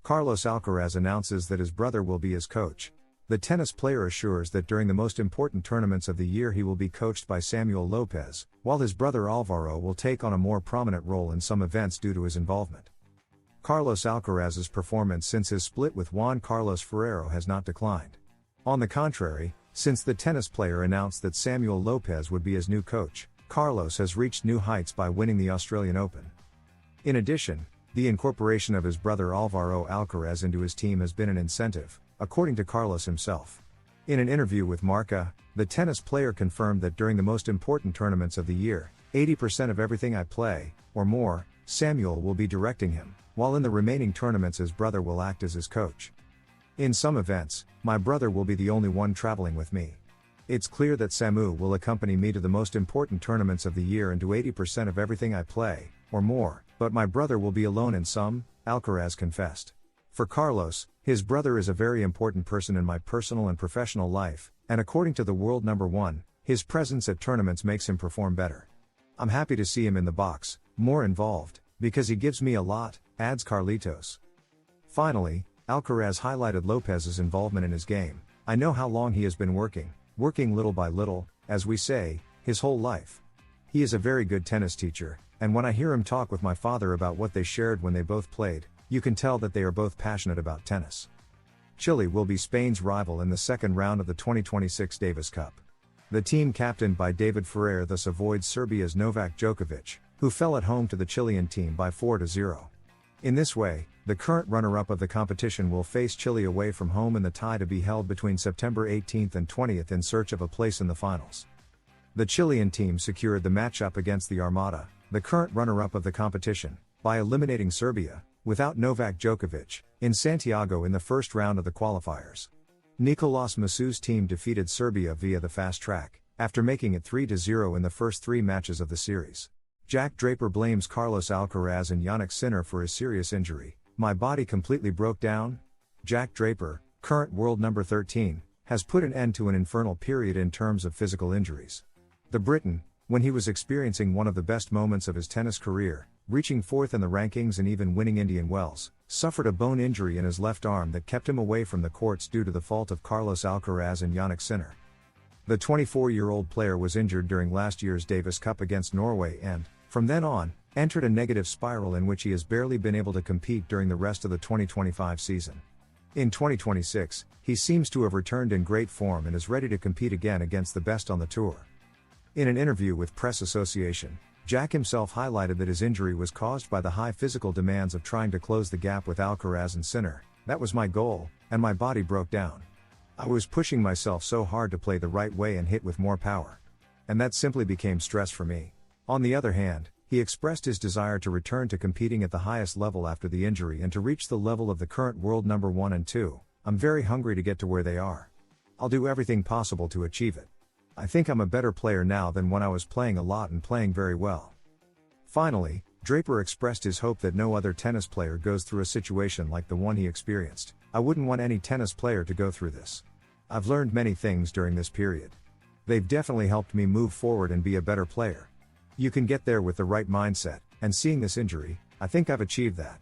Carlos Alcaraz announces that his brother will be his coach. The tennis player assures that during the most important tournaments of the year he will be coached by Samuel Lopez, while his brother Alvaro will take on a more prominent role in some events due to his involvement. Carlos Alcaraz's performance since his split with Juan Carlos Ferrero has not declined. On the contrary, since the tennis player announced that Samuel Lopez would be his new coach, Carlos has reached new heights by winning the Australian Open. In addition, the incorporation of his brother Alvaro Alcaraz into his team has been an incentive, according to Carlos himself. In an interview with Marca, the tennis player confirmed that during the most important tournaments of the year, 80% of everything I play, or more, Samuel will be directing him, while in the remaining tournaments his brother will act as his coach. In some events, my brother will be the only one traveling with me. It's clear that Samu will accompany me to the most important tournaments of the year and to 80% of everything I play, or more, but my brother will be alone in some, Alcaraz confessed. For Carlos, his brother is a very important person in my personal and professional life, and according to the world number one, his presence at tournaments makes him perform better. I'm happy to see him in the box, more involved, because he gives me a lot, adds Carlitos. Finally, Alcaraz highlighted Lopez's involvement in his game. I know how long he has been working little by little, as we say, his whole life. He is a very good tennis teacher, and when I hear him talk with my father about what they shared when they both played, you can tell that they are both passionate about tennis. Chile will be Spain's rival in the second round of the 2026 Davis Cup. The team captained by David Ferrer thus avoids Serbia's Novak Djokovic, who fell at home to the Chilean team by 4-0. In this way, the current runner-up of the competition will face Chile away from home in the tie to be held between September 18th and 20th in search of a place in the finals. The Chilean team secured the matchup against the Armada, the current runner-up of the competition, by eliminating Serbia, without Novak Djokovic, in Santiago in the first round of the qualifiers. Nicolas Massu's team defeated Serbia via the fast track, after making it 3-0 in the first three matches of the series. Jack Draper blames Carlos Alcaraz and Jannik Sinner for his serious injury. My body completely broke down. Jack Draper, current world number 13, has put an end to an infernal period in terms of physical injuries. The Briton, when he was experiencing one of the best moments of his tennis career, reaching fourth in the rankings and even winning Indian Wells, suffered a bone injury in his left arm that kept him away from the courts due to the fault of Carlos Alcaraz and Jannik Sinner. The 24-year-old player was injured during last year's Davis Cup against Norway and, from then on, entered a negative spiral in which he has barely been able to compete during the rest of the 2025 season. In 2026, he seems to have returned in great form and is ready to compete again against the best on the tour. In an interview with Press Association, Jack himself highlighted that his injury was caused by the high physical demands of trying to close the gap with Alcaraz and Sinner. That was my goal, and my body broke down. I was pushing myself so hard to play the right way and hit with more power. And that simply became stress for me. On the other hand, he expressed his desire to return to competing at the highest level after the injury and to reach the level of the current world number 1 and 2. I'm very hungry to get to where they are. I'll do everything possible to achieve it. I think I'm a better player now than when I was playing a lot and playing very well. Finally, Draper expressed his hope that no other tennis player goes through a situation like the one he experienced. I wouldn't want any tennis player to go through this. I've learned many things during this period. They've definitely helped me move forward and be a better player. You can get there with the right mindset, and seeing this injury, I think I've achieved that.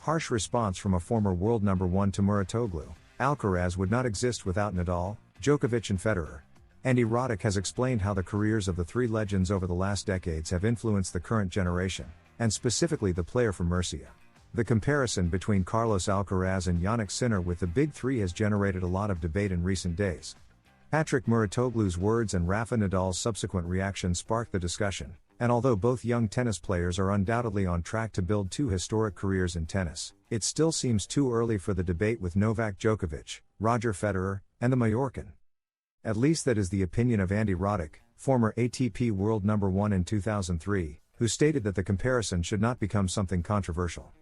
Harsh response from a former world number 1 to Muratoglu. Alcaraz would not exist without Nadal, Djokovic and Federer. Andy Roddick has explained how the careers of the three legends over the last decades have influenced the current generation, and specifically the player from Murcia. The comparison between Carlos Alcaraz and Jannik Sinner with the Big Three has generated a lot of debate in recent days. Patrick Muratoglu's words and Rafa Nadal's subsequent reaction sparked the discussion, and although both young tennis players are undoubtedly on track to build two historic careers in tennis, it still seems too early for the debate with Novak Djokovic, Roger Federer, and the Mallorcan. At least that is the opinion of Andy Roddick, former ATP world number 1 in 2003, who stated that the comparison should not become something controversial.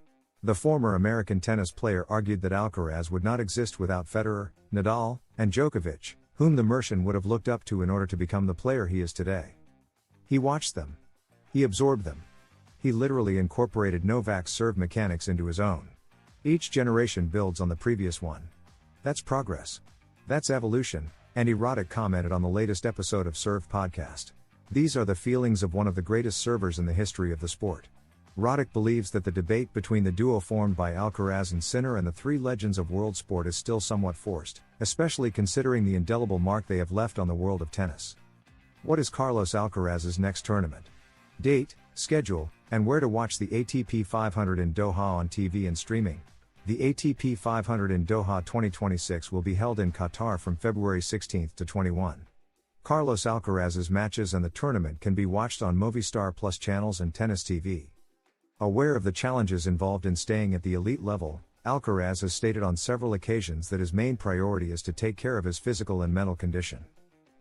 The former American tennis player argued that Alcaraz would not exist without Federer, Nadal, and Djokovic, whom the Mercian would have looked up to in order to become the player he is today. He watched them. He absorbed them. He literally incorporated Novak's serve mechanics into his own. Each generation builds on the previous one. That's progress. That's evolution, Andy Roddick commented on the latest episode of Serve Podcast. These are the feelings of one of the greatest servers in the history of the sport. Roddick believes that the debate between the duo formed by Alcaraz and Sinner and the three legends of world sport is still somewhat forced, especially considering the indelible mark they have left on the world of tennis. What is Carlos Alcaraz's next tournament? Date, schedule, and where to watch the ATP 500 in Doha on TV and streaming. The ATP 500 in Doha 2026 will be held in Qatar from February 16 to 21. Carlos Alcaraz's matches and the tournament can be watched on Movistar Plus channels and Tennis TV. Aware of the challenges involved in staying at the elite level, Alcaraz has stated on several occasions that his main priority is to take care of his physical and mental condition.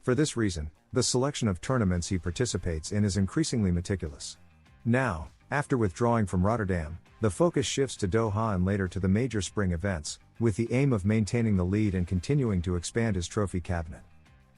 For this reason, the selection of tournaments he participates in is increasingly meticulous. Now, after withdrawing from Rotterdam, the focus shifts to Doha and later to the major spring events, with the aim of maintaining the lead and continuing to expand his trophy cabinet.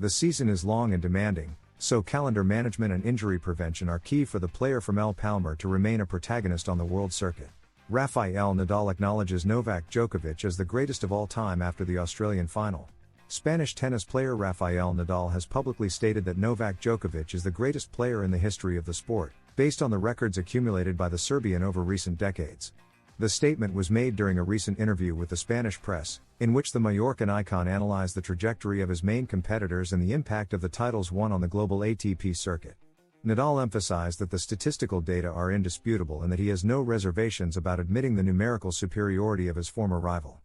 The season is long and demanding, so calendar management and injury prevention are key for the player from El Palmar to remain a protagonist on the world circuit. Rafael Nadal acknowledges Novak Djokovic as the greatest of all time after the Australian final. Spanish tennis player Rafael Nadal has publicly stated that Novak Djokovic is the greatest player in the history of the sport, based on the records accumulated by the Serbian over recent decades. The statement was made during a recent interview with the Spanish press, in which the Mallorcan icon analyzed the trajectory of his main competitors and the impact of the titles won on the global ATP circuit. Nadal emphasized that the statistical data are indisputable and that he has no reservations about admitting the numerical superiority of his former rival.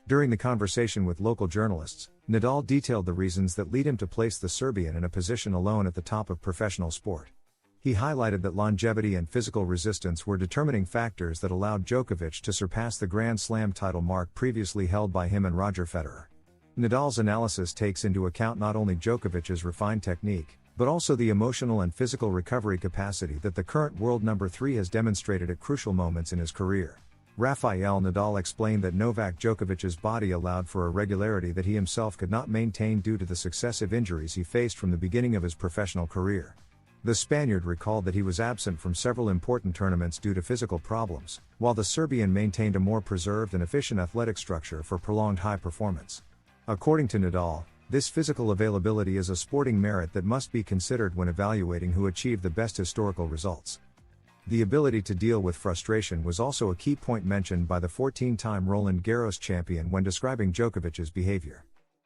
During the conversation with local journalists, Nadal detailed the reasons that lead him to place the Serbian in a position alone at the top of professional sport. He highlighted that longevity and physical resistance were determining factors that allowed Djokovic to surpass the Grand Slam title mark previously held by him and Roger Federer. Nadal's analysis takes into account not only Djokovic's refined technique, but also the emotional and physical recovery capacity that the current world number 3 has demonstrated at crucial moments in his career. Rafael Nadal explained that Novak Djokovic's body allowed for a regularity that he himself could not maintain due to the successive injuries he faced from the beginning of his professional career. The Spaniard recalled that he was absent from several important tournaments due to physical problems, while the Serbian maintained a more preserved and efficient athletic structure for prolonged high performance. According to Nadal, this physical availability is a sporting merit that must be considered when evaluating who achieved the best historical results. The ability to deal with frustration was also a key point mentioned by the 14-time Roland Garros champion when describing Djokovic's behavior.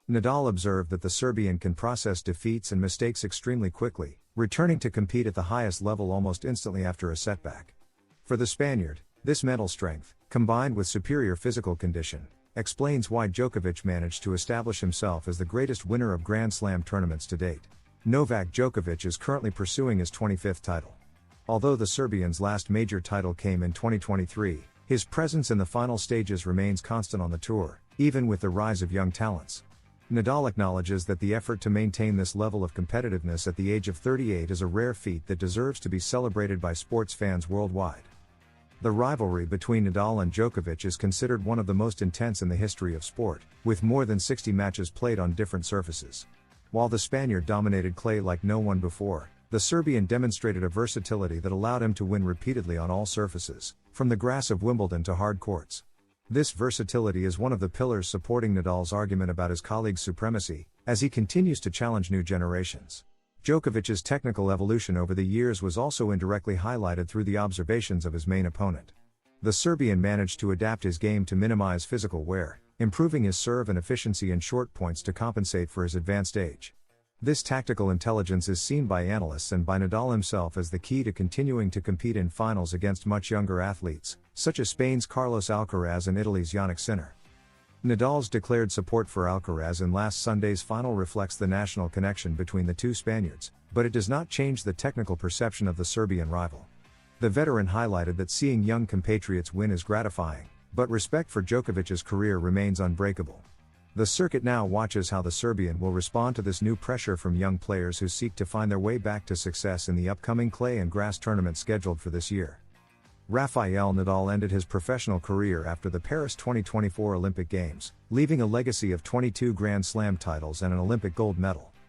Nadal observed that the Serbian can process defeats and mistakes extremely quickly, returning to compete at the highest level almost instantly after a setback. For the Spaniard, this mental strength, combined with superior physical condition, explains why Djokovic managed to establish himself as the greatest winner of Grand Slam tournaments to date. Novak Djokovic is currently pursuing his 25th title. Although the Serbian's last major title came in 2023, his presence in the final stages remains constant on the tour, even with the rise of young talents. Nadal acknowledges that the effort to maintain this level of competitiveness at the age of 38 is a rare feat that deserves to be celebrated by sports fans worldwide. The rivalry between Nadal and Djokovic is considered one of the most intense in the history of sport, with more than 60 matches played on different surfaces. While the Spaniard dominated clay like no one before, the Serbian demonstrated a versatility that allowed him to win repeatedly on all surfaces, from the grass of Wimbledon to hard courts. This versatility is one of the pillars supporting Nadal's argument about his colleague's supremacy, as he continues to challenge new generations. Djokovic's technical evolution over the years was also indirectly highlighted through the observations of his main opponent. The Serbian managed to adapt his game to minimize physical wear, improving his serve and efficiency in short points to compensate for his advanced age. This tactical intelligence is seen by analysts and by Nadal himself as the key to continuing to compete in finals against much younger athletes, such as Spain's Carlos Alcaraz and Italy's Jannik Sinner. Nadal's declared support for Alcaraz in last Sunday's final reflects the national connection between the two Spaniards, but it does not change the technical perception of the Serbian rival. The veteran highlighted that seeing young compatriots win is gratifying, but respect for Djokovic's career remains unbreakable. The circuit now watches how the Serbian will respond to this new pressure from young players who seek to find their way back to success in the upcoming clay and grass tournament scheduled for this year. Rafael Nadal ended his professional career after the Paris 2024 Olympic Games, leaving a legacy of 22 Grand Slam titles and an Olympic gold medal.